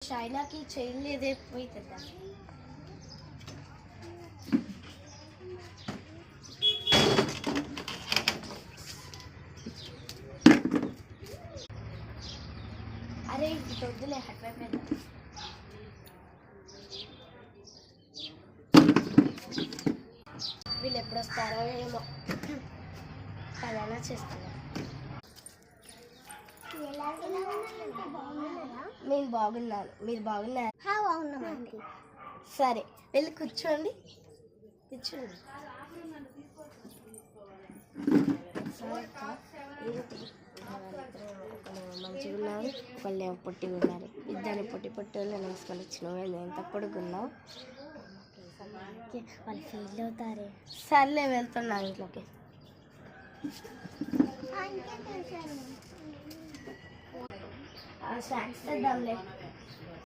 చైనాకి చైన్ లేదే పోయి తెద్దాం. అరే ఇది వద్దులే హట్వైపు వీళ్ళు ఎప్పుడు వస్తారో ఏమో అలానే చేస్తున్నారు. నేను బాగున్నాను, మీరు బాగున్నారు? బాగున్నామండి. సరే వెళ్ళి కూర్చోండి. మంచిగా ఉన్నారు, వాళ్ళు ఏమో పొట్టిగా ఉన్నారు. ఇద్దరిని పొట్టి వాళ్ళు వేసుకొని వచ్చినావు. ఎంత పొడుగున్నావు? వాళ్ళు ఫీల్ అవుతారే. సర్లే వెళ్తున్నాను ఇంట్లోకి. స్నాక్స్ తెద్దాంలే.